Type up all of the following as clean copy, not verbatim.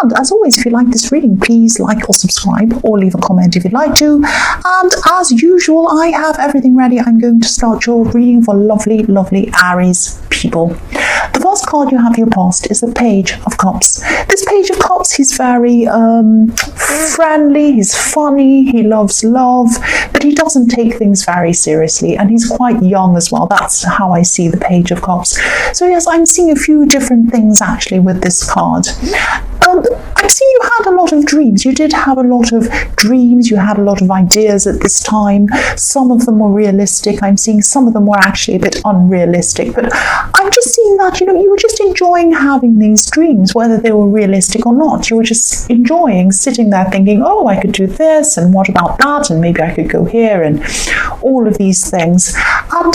And as always, if you like this reading, please like or subscribe or leave a comment if you'd like to. And as usual, I have everything ready. I'm going to start your reading for lovely, lovely Aries people. The first card you have your past is the Page of Cups. This Page of Cups, he's very friendly, he's funny, he loves love, but he doesn't take things very seriously, and he's quite young as well. That's how I see the Page of Cups. So yes, I'm seeing a few different things actually with this card. I'm seeing you had a lot of dreams. You did have a lot of dreams. You had a lot of ideas at this time. Some of them were realistic. I'm seeing some of them were actually a bit unrealistic. But I'm just seeing that, you know, you were just enjoying having these dreams, whether they were realistic or not. You were just enjoying sitting there thinking, oh, I could do this, and what about that? And maybe I could go here, and all of these things. And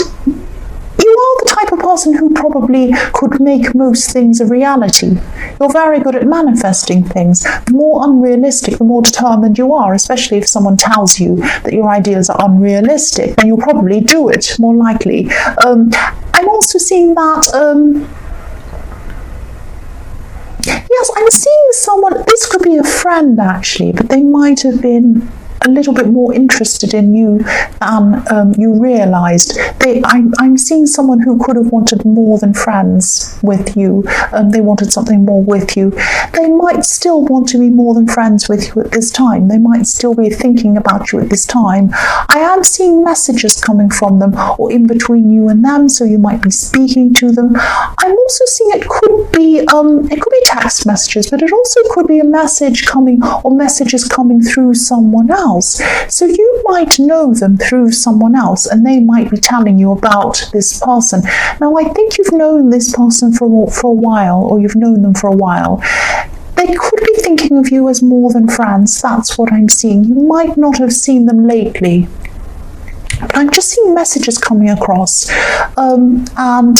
you are the type of person who probably could make most things a reality. You're very good at manifesting things. The more unrealistic, the more determined you are, especially if someone tells you that your ideas are unrealistic, then you'll probably do it more likely. I'm also seeing that yes, I'm seeing someone, this could be a friend actually, but they might have been a little bit more interested in you than you realized. I'm seeing someone who could have wanted more than friends with you. They wanted something more with you. They might still want to be more than friends with you at this time. They might still be thinking about you at this time. I am seeing messages coming from them or in between you and them, so you might be speaking to them. I'm also seeing it could be text messages, but it also could be a message coming or messages coming through someone else. So you might know them through someone else, and they might be telling you about this person. Now, I think you've known this person for a while, or you've known them for a while. They could be thinking of you as more than friends. That's what I'm seeing. You might not have seen them lately, but I'm just seeing messages coming across, and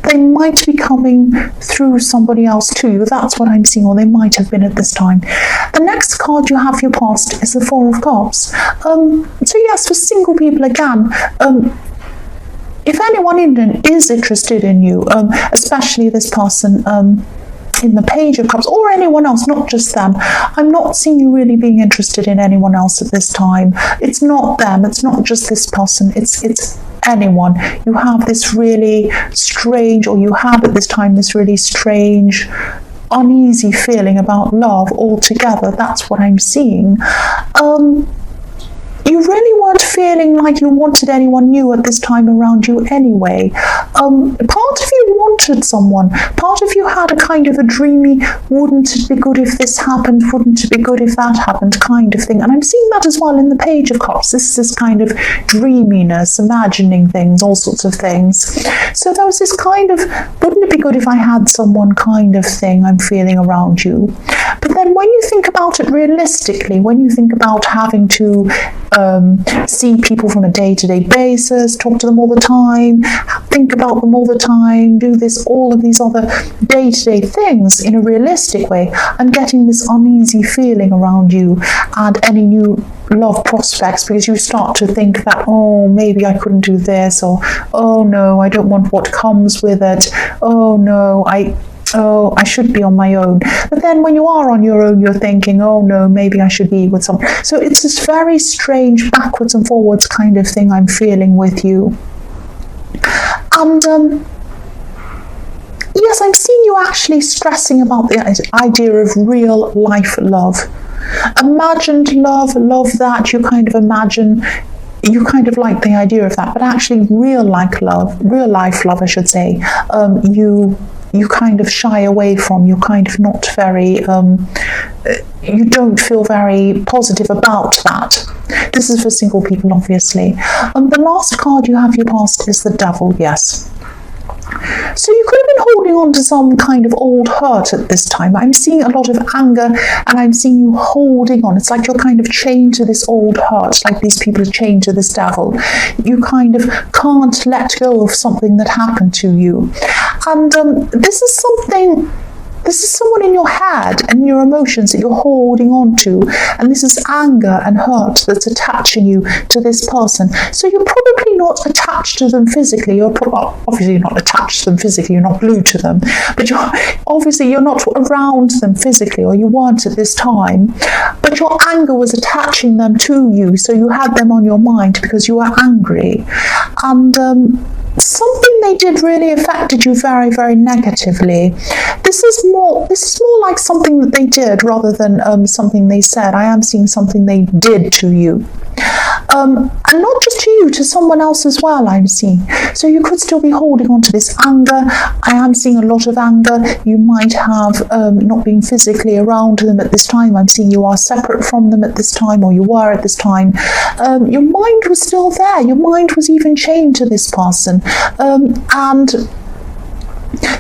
they might be coming through somebody else to you. That's what I'm seeing, or they might have been at this time. The next card you have your past is the Four of Cups. So yes, for single people again, if anyone is interested in you, especially this person in the Page of Cups, or anyone else, not just them. I'm not seeing you really being interested in anyone else at this time. It's not them, it's not just this person, it's anyone. You have this really strange, or you have at this time this really strange, uneasy feeling about love altogether. That's what I'm seeing. You really weren't feeling like you wanted anyone new at this time around you anyway. Part of you wanted someone. Part of you had a kind of a dreamy, wouldn't it be good if this happened, wouldn't it be good if that happened kind of thing. And I'm seeing that as well in the Page of Cups. This is this kind of dreaminess, imagining things, all sorts of things. So there was this kind of, wouldn't it be good if I had someone kind of thing I'm feeling around you. But then when you think about it realistically, when you think about having to see people from a day-to-day basis, talk to them all the time, think about them all the time, do all of these other day-to-day things in a realistic way, I'm getting this uneasy feeling around you and any new love prospects, because you start to think that, oh, maybe I couldn't do this, or oh no, I don't want what comes with it, oh no, I should be on my own. But then when you are on your own, you're thinking, oh no, maybe I should be with someone. So it's this very strange backwards and forwards kind of thing I'm feeling with you. And yes, I'm seeing you actually stressing about the idea of real life love. Imagined love, love that you kind of imagine. You kind of like the idea of that, but actually real life love, I should say, you kind of shy away from. You're kind of not very, you don't feel very positive about that. This is for single people, obviously. The last card you have your past is the Devil, yes. So you could have been holding on to some kind of old hurt at this time. I'm seeing a lot of anger, and I'm seeing you holding on. It's like you're kind of chained to this old hurt, like these people are chained to this devil. You kind of can't let go of something that happened to you. And this is something This is someone in your head and your emotions that you're holding on to. And this is anger and hurt that's attaching you to this person. So you're probably not attached to them physically. You're obviously not attached to them physically. You're not glued to them. But you're not around them physically, or you weren't at this time. But your anger was attaching them to you. So you had them on your mind because you were angry. And something they did really affected you very, very negatively. This is more like something that they did rather than something they said. I am seeing something they did to you. And not just to you, to someone else as well, I'm seeing. So you could still be holding on to this anger. I am seeing a lot of anger. You might have not been physically around them at this time. I'm seeing you are separate from them at this time, or you were at this time. Your mind was still there. Your mind was even chained to this person. And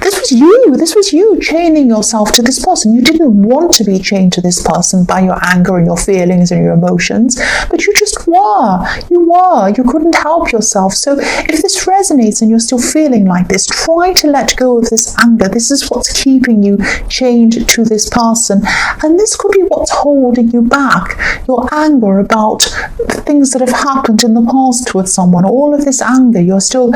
this was you chaining yourself to this person. You didn't want to be chained to this person by your anger and your feelings and your emotions, but you just were. You couldn't help yourself. So if this resonates and you're still feeling like this, try to let go of this anger. This is what's keeping you chained to this person, and this could be what's holding you back. Your anger about things that have happened in the past with someone. All of this anger, you're still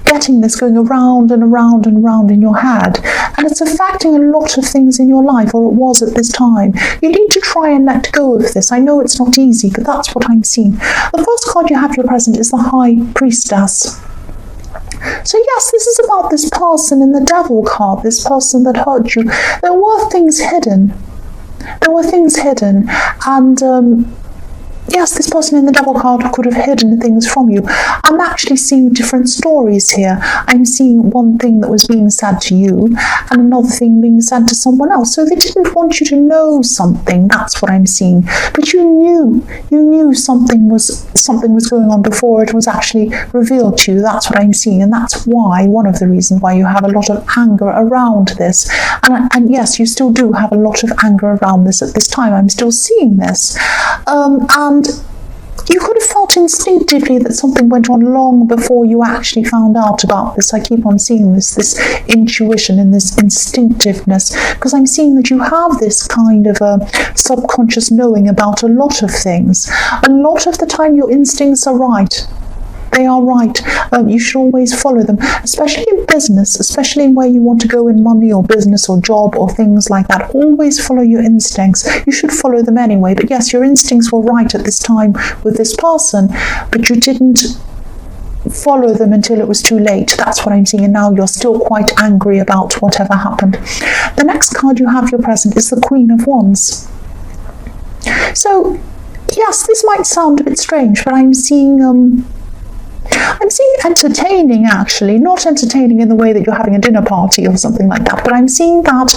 getting this going around and around and around in your head, and it's affecting a lot of things in your life, or it was at this time. You need to try and let go of this. I know it's not easy, but that's what I'm seeing. The first card you have here present is the High Priestess. So yes, this is about this person in the Devil card, this person that hurt you. There were things hidden. And yes, this person in the Devil card could have hidden things from you. I'm actually seeing different stories here. I'm seeing one thing that was being said to you and another thing being said to someone else. So they didn't want you to know something. That's what I'm seeing. But you knew something was going on before it was actually revealed to you. That's what I'm seeing. And that's why, one of the reasons why you have a lot of anger around this. And yes, you still do have a lot of anger around this at this time. I'm still seeing this. And you could have felt instinctively that something went on long before you actually found out about this. I keep on seeing this intuition and this instinctiveness, because I'm seeing that you have this kind of a subconscious knowing about a lot of things. A lot of the time your instincts are right. They are right. You should always follow them, especially in business, especially in where you want to go in money or business or job or things like that. Always follow your instincts. You should follow them anyway. But yes, your instincts were right at this time with this person, but you didn't follow them until it was too late. That's what I'm seeing. And now you're still quite angry about whatever happened. The next card you have here present is the Queen of Wands. So yes, this might sound a bit strange, but I'm seeing entertaining, actually. Not entertaining in the way that you're having a dinner party or something like that, but I'm seeing that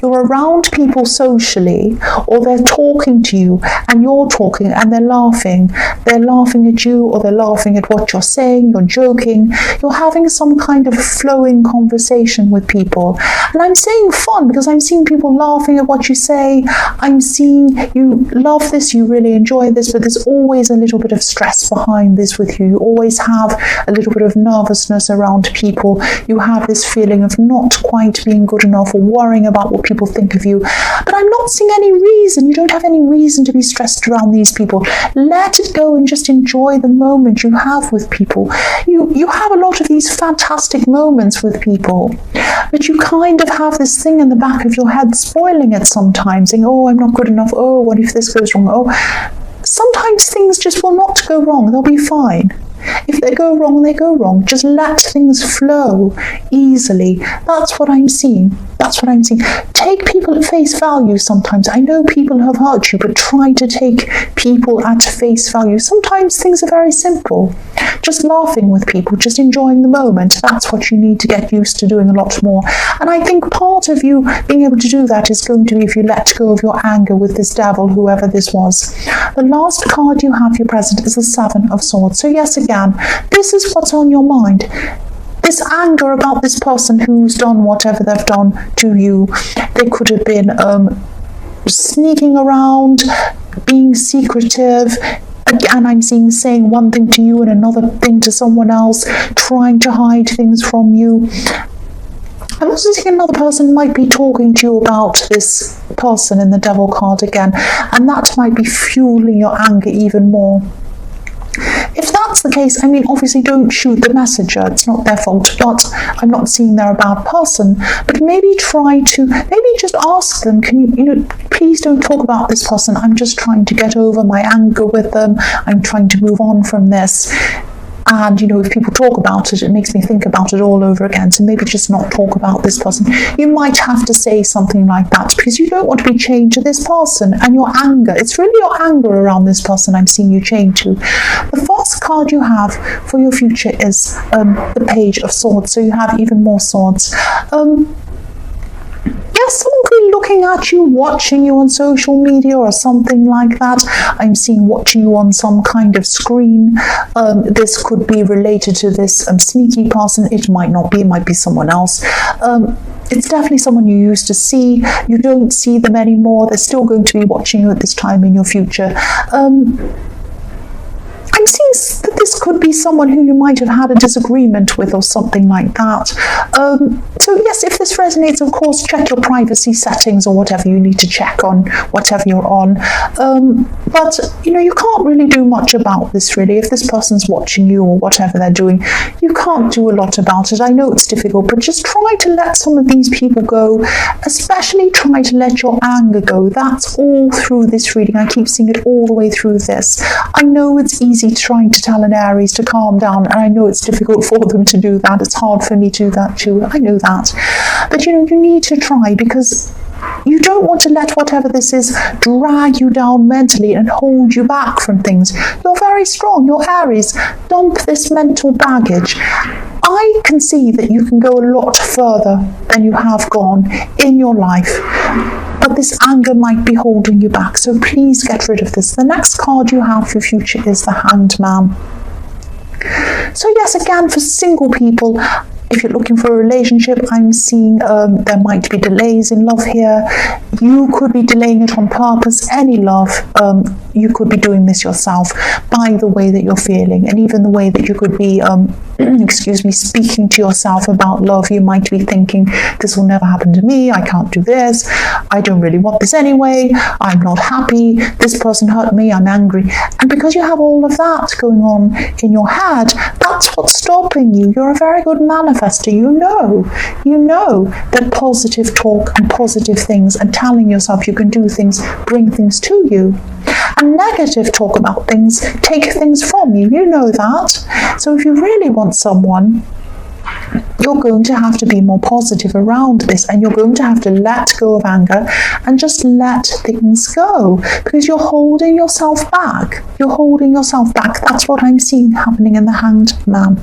you're around people socially, or they're talking to you and you're talking and they're laughing at you, or they're laughing at what you're saying, you're joking, you're having some kind of flowing conversation with people. And I'm saying fun because I'm seeing people laughing at what you say. I'm seeing you love this, you really enjoy this, but there's always a little bit of stress behind this with you. You always have a little bit of nervousness around people. You have this feeling of not quite being good enough, or worrying about what people think of you. But I'm not seeing any reason. You don't have any reason to be stressed around these people. Let it go and just enjoy the moment you have with people. You have a lot of these fantastic moments with people, but you kind of have this thing in the back of your head spoiling it sometimes, saying, oh, I'm not good enough. Oh, what if this goes wrong? Oh, sometimes things just will not go wrong. They'll be fine. If they go wrong, they go wrong. Just let things flow easily. That's what I'm seeing. Take people at face value sometimes. I know people have hurt you, but try to take people at face value. Sometimes things are very simple. Just laughing with people, just enjoying the moment. That's what you need to get used to doing a lot more. And I think part of you being able to do that is going to be if you let go of your anger with this devil, whoever this was. The last card you have here present is the Seven of Swords. So yes, again, this is what's on your mind. This anger about this person who's done whatever they've done to you. They could have been sneaking around, being secretive. Again, I'm seeing saying one thing to you and another thing to someone else, trying to hide things from you. I'm also seeing another person might be talking to you about this person in the Devil card again, and that might be fueling your anger even more. If that's the case, I mean, obviously don't shoot the messenger, it's not their fault, but I'm not seeing they're a bad person. But maybe just ask them, can you, please don't talk about this person, I'm just trying to get over my anger with them, I'm trying to move on from this. And, if people talk about it, it makes me think about it all over again. So maybe just not talk about this person. You might have to say something like that because you don't want to be chained to this person and your anger. It's really your anger around this person I'm seeing you chained to. The first card you have for your future is the Page of Swords. So you have even more swords. Yes, someone could be looking at you, watching you on social media or something like that. I'm seeing watching you on some kind of screen. This could be related to this sneaky person. It might not be, it might be someone else. It's definitely someone you used to see. You don't see them anymore. They're still going to be watching you at this time in your future. I'm seeing that this could be someone who you might have had a disagreement with or something like that. So yes, if this resonates, of course, check your privacy settings or whatever you need to check on, whatever you're on. But, you can't really do much about this, really. If this person's watching you or whatever they're doing, you can't do a lot about it. I know it's difficult, but just try to let some of these people go, especially try to let your anger go. That's all through this reading. I keep seeing it all the way through this. I know it's easy trying to tell an Aries to calm down, and I know it's difficult for them to do that. It's hard for me to do that too. I know that. But you need to try, because you don't want to let whatever this is drag you down mentally and hold you back from things. You're very strong. You're Aries. Dump this mental baggage. I can see that you can go a lot further than you have gone in your life. But this anger might be holding you back. So please get rid of this. The next card you have for your future is the Hanged Man. So yes, again, for single people, if you're looking for a relationship, I'm seeing there might be delays in love here. You could be delaying it on purpose. Any love, you could be doing this yourself by the way that you're feeling, and even the way that you could be, speaking to yourself about love. You might be thinking, this will never happen to me. I can't do this. I don't really want this anyway. I'm not happy. This person hurt me. I'm angry. And because you have all of that going on in your head, that's what's stopping you. You're a very good manifestor. You know that positive talk and positive things and telling yourself you can do things bring things to you. And negative talk about things take things from you. You know that. So if you really want someone, you're going to have to be more positive around this, and you're going to have to let go of anger and just let things go, because you're holding yourself back. You're holding yourself back. That's what I'm seeing happening in the Hanged Man.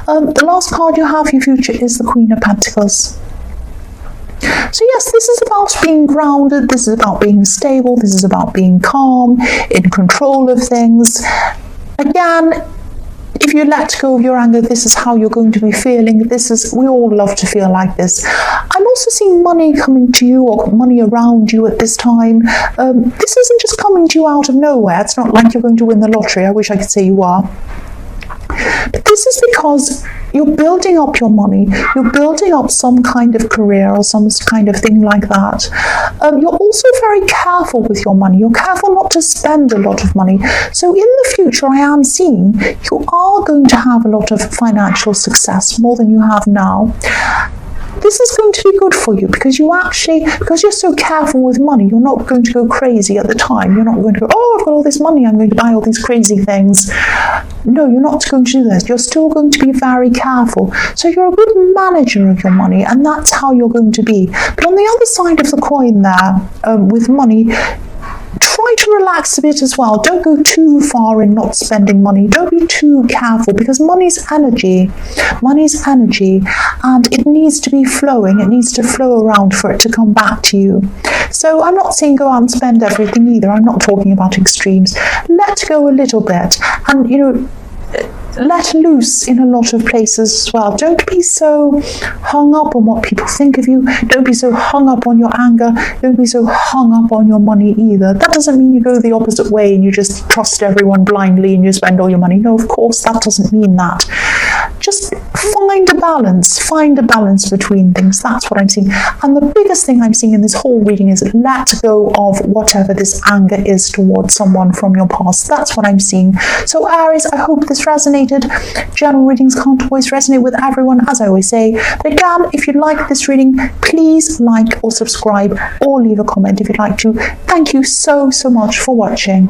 The last card you have for your future is the Queen of Pentacles. So yes, this is about being grounded, this is about being stable, this is about being calm, in control of things. Again, if you let go of your anger, this is how you're going to be feeling. We all love to feel like this. I'm also seeing money coming to you, or money around you at this time. This isn't just coming to you out of nowhere. It's not like you're going to win the lottery. I wish I could say you are. But this is because you're building up your money, you're building up some kind of career or some kind of thing like that. You're also very careful with your money. You're careful not to spend a lot of money. So in the future, I am seeing you are going to have a lot of financial success, more than you have now. This is going to be good for you, because because you're so careful with money, you're not going to go crazy at the time. You're not going to go, oh, I've got all this money, I'm going to buy all these crazy things. No, you're not going to do this. You're still going to be very careful. So you're a good manager of your money, and that's how you're going to be. But on the other side of the coin there, with money, try to relax a bit as well. Don't go too far in not spending money. Don't be too careful, because money's energy. Money's energy, and it needs to be flowing. It needs to flow around for it to come back to you. So I'm not saying go out and spend everything either. I'm not talking about extremes. Let go a little bit, and let loose in a lot of places as well. Don't be so hung up on what people think of you. Don't be so hung up on your anger. Don't be so hung up on your money either. That doesn't mean you go the opposite way and you just trust everyone blindly and you spend all your money. No, of course, that doesn't mean that. just find a balance between things. That's what I'm seeing. And the biggest thing I'm seeing in this whole reading is let go of whatever this anger is towards someone from your past. That's what I'm seeing. So Aries, I hope this resonated. General readings can't always resonate with everyone, as I always say. But again, if you like this reading, please like or subscribe or leave a comment if you'd like to. Thank you so much for watching.